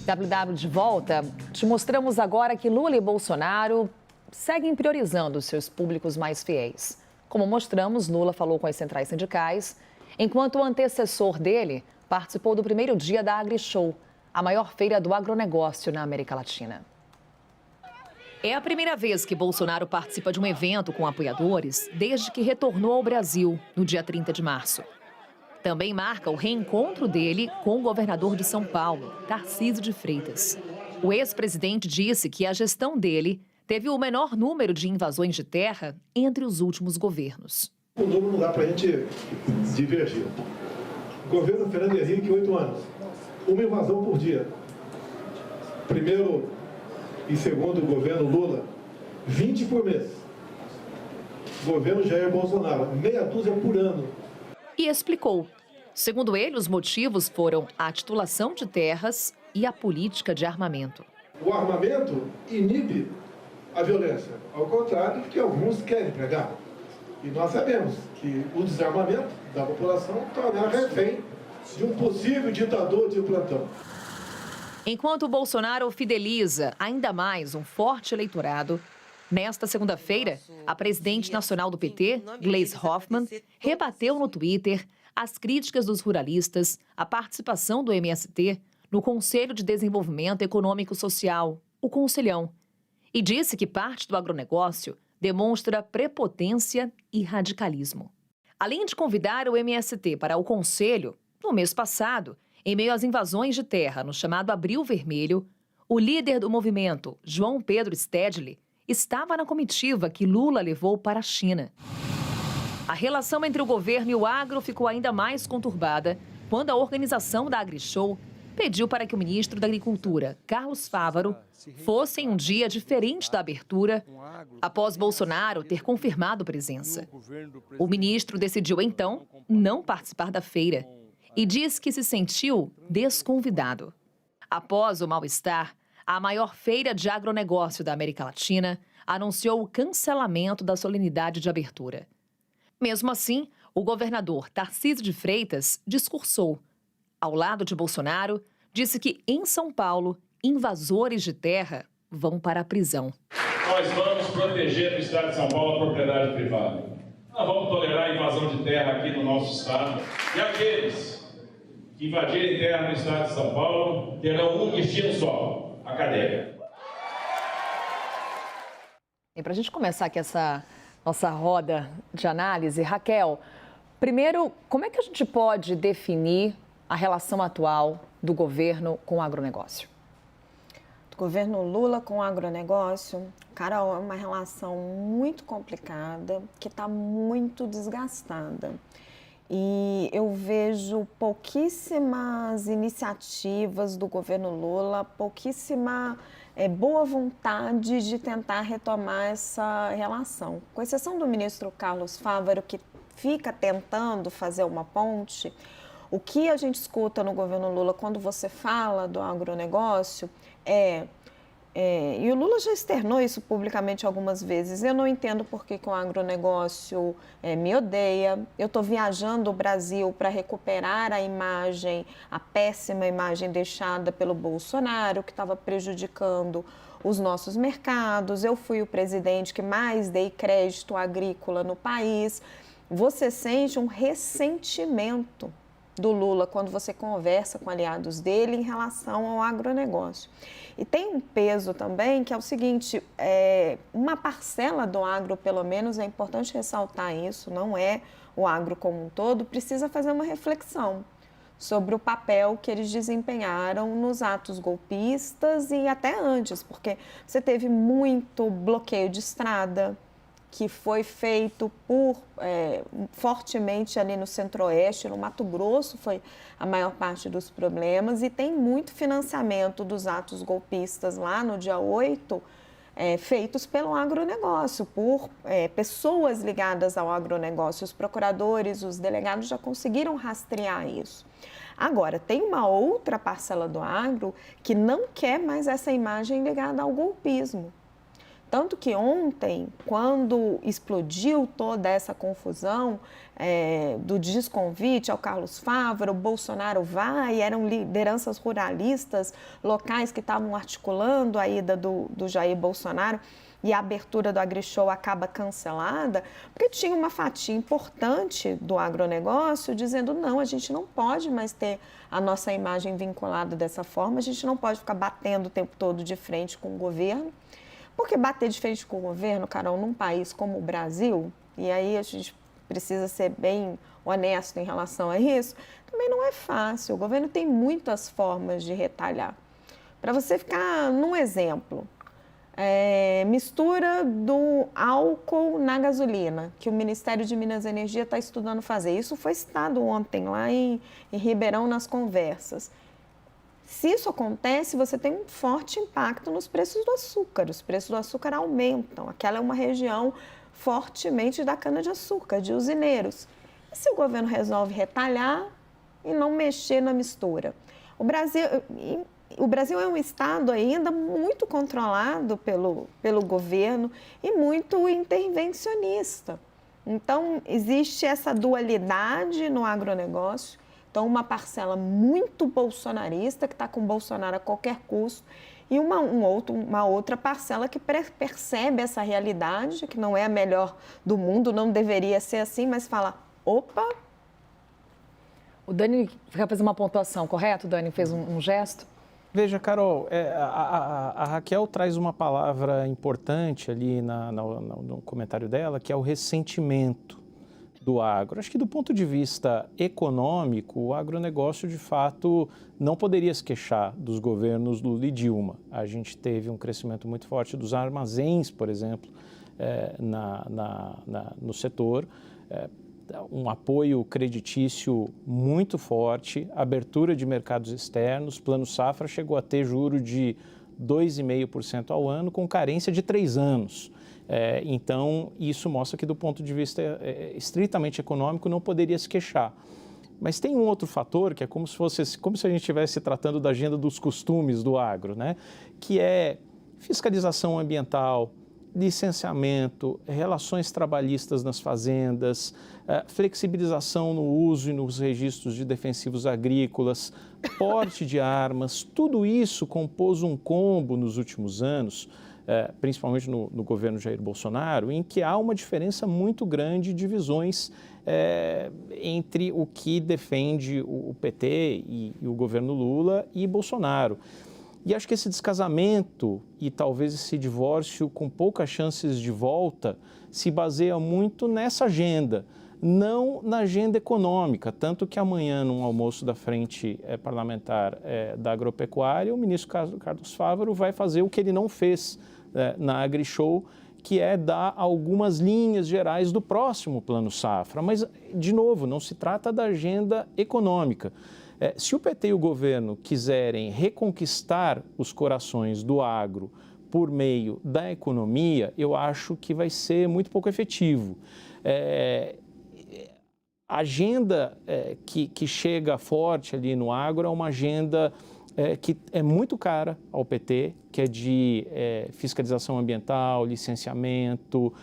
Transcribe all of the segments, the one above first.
WW de volta, te mostramos agora que Lula e Bolsonaro seguem priorizando os seus públicos mais fiéis. Como mostramos, Lula falou com as centrais sindicais, enquanto o antecessor dele participou do primeiro dia da AgriShow, a maior feira do agronegócio na América Latina. É a primeira vez que Bolsonaro participa de um evento com apoiadores desde que retornou ao Brasil, no dia 30 de março. Também marca o reencontro dele com o governador de São Paulo, Tarcísio de Freitas. O ex-presidente disse que a gestão dele teve o menor número de invasões de terra entre os últimos governos. O número não dá para a gente divergir. Governo Fernando Henrique, 8 anos. Uma invasão por dia. Primeiro e segundo governo Lula, 20 por mês. Governo Jair Bolsonaro, meia dúzia por ano. E explicou. Segundo ele, os motivos foram a titulação de terras e a política de armamento. O armamento inibe a violência, ao contrário do que alguns querem pregar. E nós sabemos que o desarmamento da população torna refém de um possível ditador de plantão. Enquanto Bolsonaro fideliza ainda mais um forte eleitorado, nesta segunda-feira, a presidente nacional do PT, Gleisi Hoffmann, rebateu no Twitter as críticas dos ruralistas à participação do MST no Conselho de Desenvolvimento Econômico e Social, o Conselhão, e disse que parte do agronegócio demonstra prepotência e radicalismo. Além de convidar o MST para o Conselho, no mês passado, em meio às invasões de terra no chamado Abril Vermelho, o líder do movimento, João Pedro Stedley, estava na comitiva que Lula levou para a China. A relação entre o governo e o agro ficou ainda mais conturbada quando a organização da AgriShow pediu para que o ministro da Agricultura, Carlos Fávaro, fosse em um dia diferente da abertura, após Bolsonaro ter confirmado presença. O ministro decidiu, então, não participar da feira e diz que se sentiu desconvidado. Após o mal-estar, a maior feira de agronegócio da América Latina anunciou o cancelamento da solenidade de abertura. Mesmo assim, o governador Tarcísio de Freitas discursou. Ao lado de Bolsonaro, disse que, em São Paulo, invasores de terra vão para a prisão. Nós vamos proteger no estado de São Paulo a propriedade privada. Não vamos tolerar a invasão de terra aqui no nosso estado. E aqueles que invadirem terra no estado de São Paulo terão um destino só, a cadeia. E para a gente começar aqui essa nossa roda de análise, Raquel, primeiro, como é que a gente pode definir a relação atual do governo com o agronegócio? Do governo Lula com o agronegócio, Carol, é uma relação muito complicada, que está muito desgastada. E eu vejo pouquíssimas iniciativas do governo Lula, pouquíssima boa vontade de tentar retomar essa relação. Com exceção do ministro Carlos Fávaro, que fica tentando fazer uma ponte, o que a gente escuta no governo Lula quando você fala do agronegócio e o Lula já externou isso publicamente algumas vezes, eu não entendo por que o agronegócio me odeia, eu estou viajando o Brasil para recuperar a imagem, a péssima imagem deixada pelo Bolsonaro, que estava prejudicando os nossos mercados, eu fui o presidente que mais dei crédito agrícola no país. Você sente um ressentimento do Lula quando você conversa com aliados dele em relação ao agronegócio. E tem um peso também que é o seguinte, uma parcela do agro, pelo menos, é importante ressaltar isso, não é o agro como um todo, precisa fazer uma reflexão sobre o papel que eles desempenharam nos atos golpistas e até antes, porque você teve muito bloqueio de estrada, que foi feito fortemente ali no Centro-Oeste, no Mato Grosso foi a maior parte dos problemas, e tem muito financiamento dos atos golpistas lá no dia 8, feitos pelo agronegócio, por pessoas ligadas ao agronegócio. Os procuradores, os delegados já conseguiram rastrear isso. Agora, tem uma outra parcela do agro que não quer mais essa imagem ligada ao golpismo. Tanto que ontem, quando explodiu toda essa confusão do desconvite ao Carlos Fávaro, o Bolsonaro vai, eram lideranças ruralistas locais que estavam articulando a ida do Jair Bolsonaro, e a abertura do AgriShow acaba cancelada, porque tinha uma fatia importante do agronegócio dizendo não, a gente não pode mais ter a nossa imagem vinculada dessa forma, a gente não pode ficar batendo o tempo todo de frente com o governo, porque bater de frente com o governo, Carol, num país como o Brasil, e aí a gente precisa ser bem honesto em relação a isso, também não é fácil, o governo tem muitas formas de retalhar. Para você ficar num exemplo, mistura do álcool na gasolina, que o Ministério de Minas e Energia está estudando fazer. Isso foi citado ontem lá em Ribeirão nas conversas. Se isso acontece, você tem um forte impacto nos preços do açúcar. Os preços do açúcar aumentam. Aquela é uma região fortemente da cana-de-açúcar, de usineiros. E se o governo resolve retalhar e não mexer na mistura? O Brasil é um estado ainda muito controlado pelo governo e muito intervencionista. Então, existe essa dualidade no agronegócio. Então, uma parcela muito bolsonarista, que está com Bolsonaro a qualquer custo, e uma outra parcela que percebe essa realidade, que não é a melhor do mundo, não deveria ser assim, mas fala, opa... O Dani vai fazer uma pontuação, correto? O Dani fez um gesto? Veja, Carol, a Raquel traz uma palavra importante ali no comentário dela, que é o ressentimento do agro. Acho que do ponto de vista econômico, o agronegócio, de fato, não poderia se queixar dos governos Lula e Dilma. A gente teve um crescimento muito forte dos armazéns, por exemplo, no setor, um apoio creditício muito forte, abertura de mercados externos, Plano Safra chegou a ter juro de 2,5% ao ano, com carência de 3 anos. Então, isso mostra que, do ponto de vista estritamente econômico, não poderia se queixar. Mas tem um outro fator, que é como se a gente estivesse tratando da agenda dos costumes do agro, né? Que é fiscalização ambiental, licenciamento, relações trabalhistas nas fazendas, flexibilização no uso e nos registros de defensivos agrícolas, porte de armas, tudo isso compôs um combo nos últimos anos, principalmente no governo Jair Bolsonaro, em que há uma diferença muito grande de visões entre o que defende o PT e o governo Lula e Bolsonaro. E acho que esse descasamento e talvez esse divórcio com poucas chances de volta se baseia muito nessa agenda, não na agenda econômica. Tanto que amanhã, num almoço da Frente Parlamentar da Agropecuária, o ministro Carlos Fávaro vai fazer o que ele não fez na AgriShow, que é dar algumas linhas gerais do próximo Plano Safra. Mas, de novo, não se trata da agenda econômica. Se o PT e o governo quiserem reconquistar os corações do agro por meio da economia, eu acho que vai ser muito pouco efetivo. A agenda que chega forte ali no agro é uma agenda que é muito cara ao PT, que é de fiscalização ambiental, licenciamento,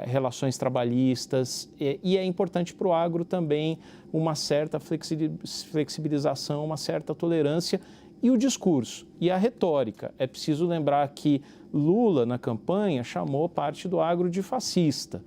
relações trabalhistas, e é importante para o agro também uma certa flexibilização, uma certa tolerância e o discurso e a retórica. É preciso lembrar que Lula, na campanha, chamou parte do agro de fascista.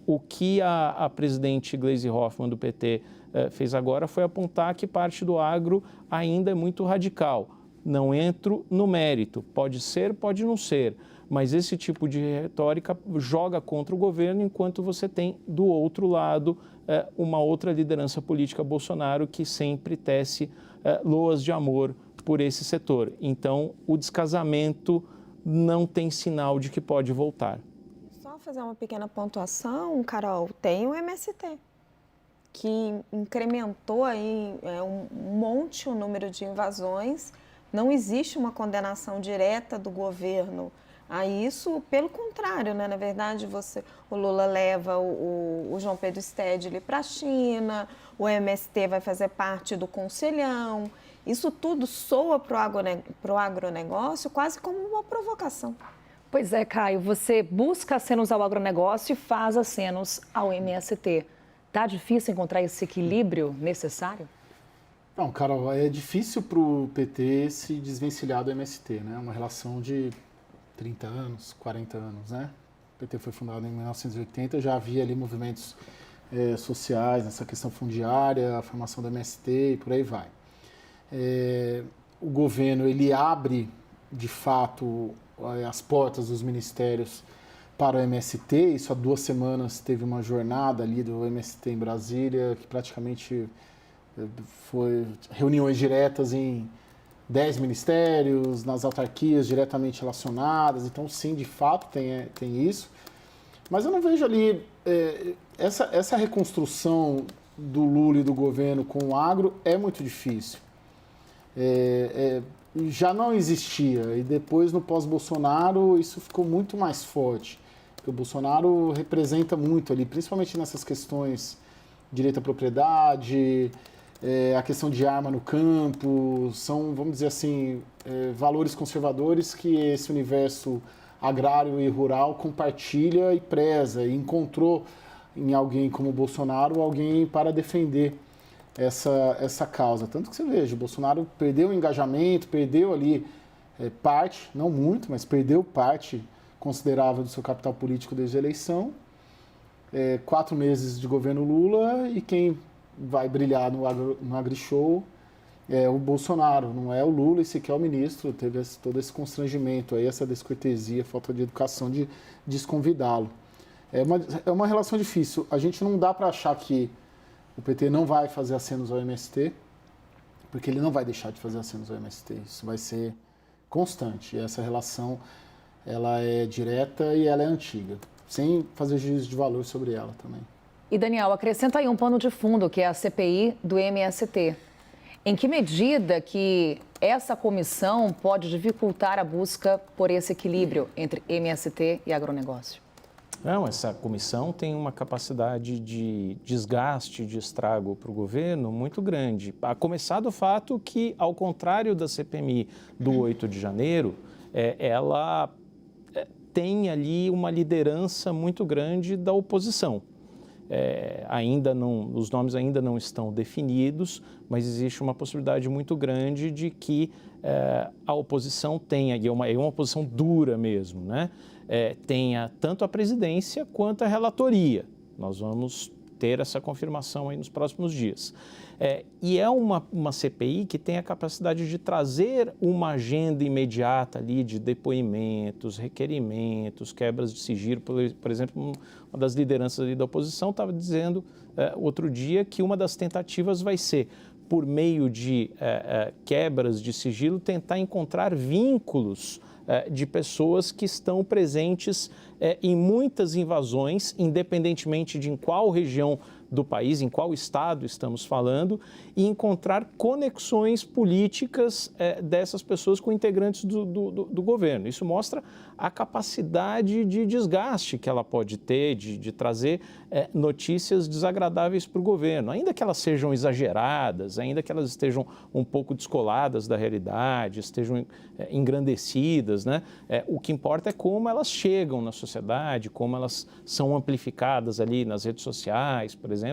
O que a presidente Gleisi Hoffmann, do PT, fez agora foi apontar que parte do agro ainda é muito radical. Não entro no mérito, pode ser, pode não ser, mas esse tipo de retórica joga contra o governo, enquanto você tem, do outro lado, uma outra liderança política, Bolsonaro, que sempre tece loas de amor por esse setor. Então, o descasamento não tem sinal de que pode voltar. Só fazer uma pequena pontuação, Carol, tem o MST, que incrementou aí um monte o número de invasões. Não existe uma condenação direta do governo a isso, pelo contrário, né? Na verdade, o Lula leva o João Pedro Stedley para a China, o MST vai fazer parte do Conselhão. Isso tudo soa para o agronegócio quase como uma provocação. Pois é, Caio, você busca acenos ao agronegócio e faz acenos ao MST. Tá difícil encontrar esse equilíbrio necessário? Não, Carol, é difícil para o PT se desvencilhar do MST, né? Uma relação de 30 anos, 40 anos, né? O PT foi fundado em 1980, já havia ali movimentos sociais, nessa questão fundiária, a formação do MST e por aí vai. O governo, ele abre, de fato, as portas dos ministérios para o MST. Isso há 2 semanas teve uma jornada ali do MST em Brasília, que praticamente foi reuniões diretas em 10 ministérios, nas autarquias diretamente relacionadas. Então, sim, de fato, tem isso. Mas eu não vejo ali... essa reconstrução do Lula e do governo com o agro é muito difícil. Já não existia. E depois, no pós-Bolsonaro, isso ficou muito mais forte. Porque o Bolsonaro representa muito ali, principalmente nessas questões de direito à propriedade... a questão de arma no campo, são, vamos dizer assim, valores conservadores que esse universo agrário e rural compartilha e preza, e encontrou em alguém como o Bolsonaro alguém para defender essa causa. Tanto que você veja, o Bolsonaro perdeu o engajamento, perdeu ali parte, não muito, mas perdeu parte considerável do seu capital político desde a eleição, 4 meses de governo Lula, e quem vai brilhar no AgriShow é o Bolsonaro, não é o Lula e sequer o ministro. Teve todo esse constrangimento, aí, essa descortesia, falta de educação de desconvidá-lo. É uma relação difícil. A gente não dá para achar que o PT não vai fazer acenos ao MST, porque ele não vai deixar de fazer acenos ao MST. Isso vai ser constante. E essa relação, ela é direta e ela é antiga, sem fazer juízo de valor sobre ela também. E, Daniel, acrescenta aí um pano de fundo, que é a CPI do MST. Em que medida que essa comissão pode dificultar a busca por esse equilíbrio entre MST e agronegócio? Não, essa comissão tem uma capacidade de desgaste, de estrago para o governo muito grande. A começar do fato que, ao contrário da CPMI do 8 de janeiro, ela tem ali uma liderança muito grande da oposição. Os nomes ainda não estão definidos, mas existe uma possibilidade muito grande de que a oposição tenha, e é uma oposição dura mesmo, né? Tenha tanto a presidência quanto a relatoria. Nós vamos ter essa confirmação aí nos próximos dias. E é uma CPI que tem a capacidade de trazer uma agenda imediata ali de depoimentos, requerimentos, quebras de sigilo. Por exemplo, uma das lideranças ali da oposição estava dizendo outro dia que uma das tentativas vai ser, por meio de quebras de sigilo, tentar encontrar vínculos de pessoas que estão presentes em muitas invasões, independentemente de em qual região do país, em qual estado estamos falando, e encontrar conexões políticas dessas pessoas com integrantes do governo. Isso mostra a capacidade de desgaste que ela pode ter, de trazer notícias desagradáveis para o governo, ainda que elas sejam exageradas, ainda que elas estejam um pouco descoladas da realidade, estejam engrandecidas, né? O que importa é como elas chegam na sociedade, como elas são amplificadas ali nas redes sociais, por exemplo,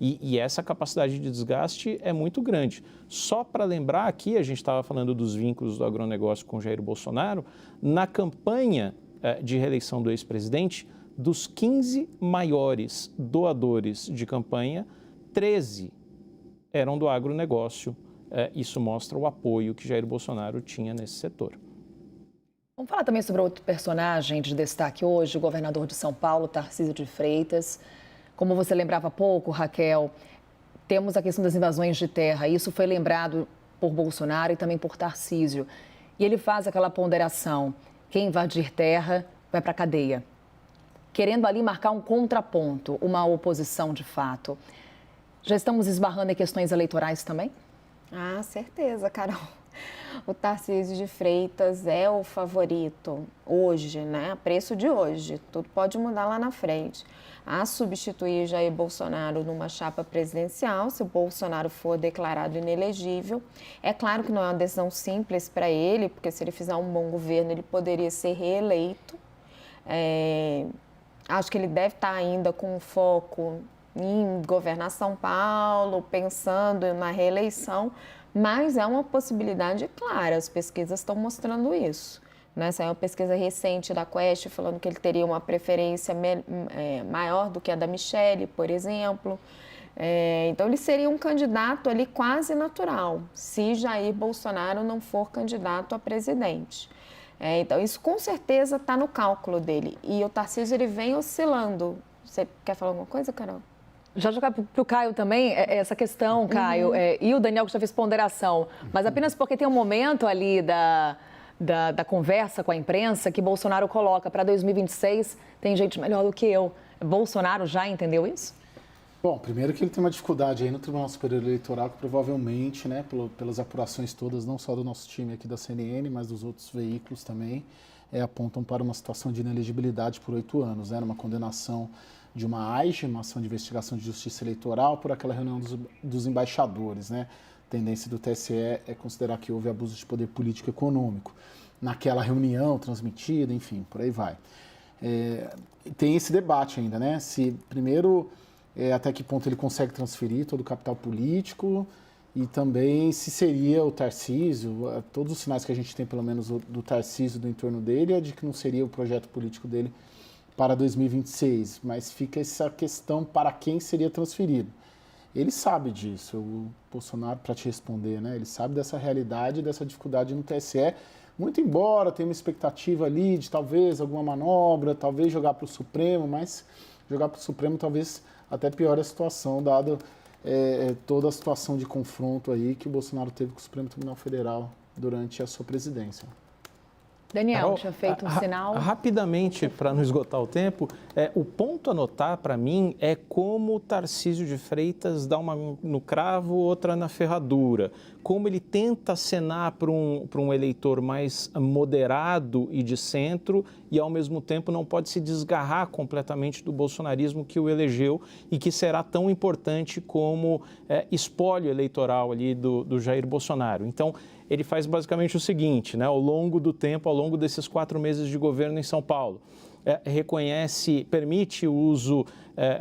e essa capacidade de desgaste é muito grande. Só para lembrar aqui, a gente estava falando dos vínculos do agronegócio com Jair Bolsonaro, na campanha de reeleição do ex-presidente, dos 15 maiores doadores de campanha, 13 eram do agronegócio. Isso mostra o apoio que Jair Bolsonaro tinha nesse setor. Vamos falar também sobre outro personagem de destaque hoje, o governador de São Paulo, Tarcísio de Freitas. Como você lembrava há pouco, Raquel, temos a questão das invasões de terra. Isso foi lembrado por Bolsonaro e também por Tarcísio. E ele faz aquela ponderação: quem invadir terra vai para a cadeia. Querendo ali marcar um contraponto, uma oposição de fato. Já estamos esbarrando em questões eleitorais também? Ah, certeza, Carol. O Tarcísio de Freitas é o favorito hoje, né? A preço de hoje. Tudo pode mudar lá na frente. A substituir Jair Bolsonaro numa chapa presidencial, se o Bolsonaro for declarado inelegível. É claro que não é uma decisão simples para ele, porque se ele fizer um bom governo, ele poderia ser reeleito, Acho que ele deve estar ainda com foco em governar São Paulo, pensando na reeleição, mas é uma possibilidade clara, as pesquisas estão mostrando isso. Né? Essa é uma pesquisa recente da Quest falando que ele teria uma preferência maior do que a da Michelle, por exemplo. Então, ele seria um candidato ali quase natural, se Jair Bolsonaro não for candidato a presidente. Então, isso com certeza está no cálculo dele. E o Tarcísio, ele vem oscilando. Você quer falar alguma coisa, Carol? Já jogar para o Caio também, essa questão, Caio, e o Daniel que já fez ponderação, mas apenas porque tem um momento ali da conversa com a imprensa que Bolsonaro coloca para 2026, tem gente melhor do que eu. Bolsonaro já entendeu isso? Bom, primeiro que ele tem uma dificuldade aí no Tribunal Superior Eleitoral, que provavelmente, né, pelas apurações todas, não só do nosso time aqui da CNN, mas dos outros veículos também, apontam para uma situação de inelegibilidade por 8 anos, né, numa condenação de uma AIGE, uma ação de investigação de justiça eleitoral, por aquela reunião dos embaixadores, né? A tendência do TSE é considerar que houve abuso de poder político e econômico naquela reunião transmitida, enfim, por aí vai. Tem esse debate ainda, né? Se, primeiro, até que ponto ele consegue transferir todo o capital político e também se seria o Tarcísio, todos os sinais que a gente tem, pelo menos, do Tarcísio, do entorno dele, é de que não seria o projeto político dele para 2026, mas fica essa questão para quem seria transferido. Ele sabe disso, o Bolsonaro, para te responder, né? Ele sabe dessa realidade, dessa dificuldade no TSE, muito embora tenha uma expectativa ali de talvez alguma manobra, talvez jogar para o Supremo, mas jogar para o Supremo talvez até piore a situação, dado toda a situação de confronto aí que o Bolsonaro teve com o Supremo Tribunal Federal durante a sua presidência. Daniel, Carol, tinha feito um sinal. Rapidamente, para não esgotar o tempo, o ponto a notar para mim é como o Tarcísio de Freitas dá uma no cravo, outra na ferradura. Como ele tenta acenar para um eleitor mais moderado e de centro e, ao mesmo tempo, não pode se desgarrar completamente do bolsonarismo que o elegeu e que será tão importante como espólio eleitoral ali do Jair Bolsonaro. Então, ele faz basicamente o seguinte, né, ao longo do tempo, ao longo desses 4 meses de governo em São Paulo, permite o uso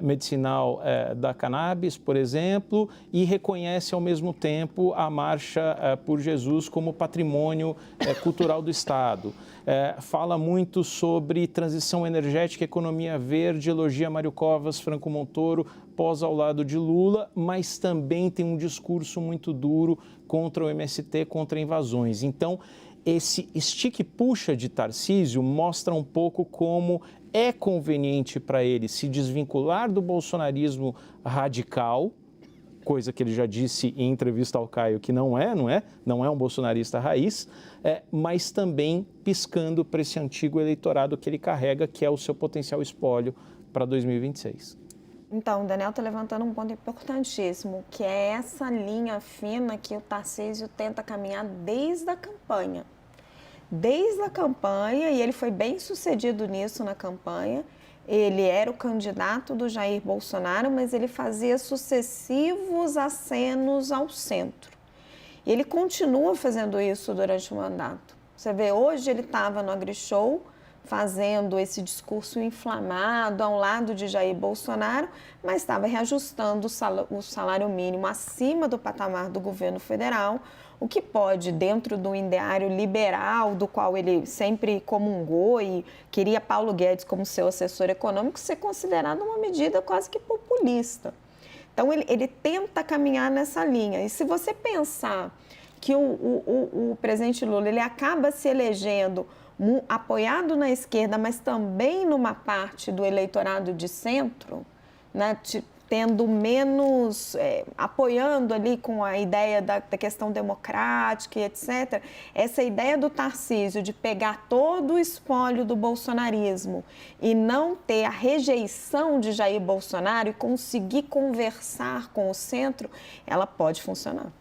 medicinal da cannabis, por exemplo, e reconhece ao mesmo tempo a Marcha por Jesus como patrimônio cultural do Estado. Fala muito sobre transição energética, economia verde, elogia Mário Covas, Franco Montoro, pós ao lado de Lula, mas também tem um discurso muito duro contra o MST, contra invasões. Então, esse estique-puxa de Tarcísio mostra um pouco como é conveniente para ele se desvincular do bolsonarismo radical, coisa que ele já disse em entrevista ao Caio que não é um bolsonarista raiz, mas também piscando para esse antigo eleitorado que ele carrega, que é o seu potencial espólio para 2026. Então, o Daniel está levantando um ponto importantíssimo, que é essa linha fina que o Tarcísio tenta caminhar desde a campanha. Desde a campanha, e ele foi bem sucedido nisso na campanha, ele era o candidato do Jair Bolsonaro, mas ele fazia sucessivos acenos ao centro. E ele continua fazendo isso durante o mandato. Você vê, hoje ele estava no AgriShow, fazendo esse discurso inflamado ao lado de Jair Bolsonaro, mas estava reajustando o salário mínimo acima do patamar do governo federal, o que pode, dentro do ideário liberal, do qual ele sempre comungou e queria Paulo Guedes como seu assessor econômico, ser considerado uma medida quase que populista. Então, ele tenta caminhar nessa linha. E se você pensar que o presidente Lula ele acaba se elegendo apoiado na esquerda, mas também numa parte do eleitorado de centro, né, tendo menos, apoiando ali com a ideia da questão democrática e etc., essa ideia do Tarcísio de pegar todo o espólio do bolsonarismo e não ter a rejeição de Jair Bolsonaro e conseguir conversar com o centro, ela pode funcionar.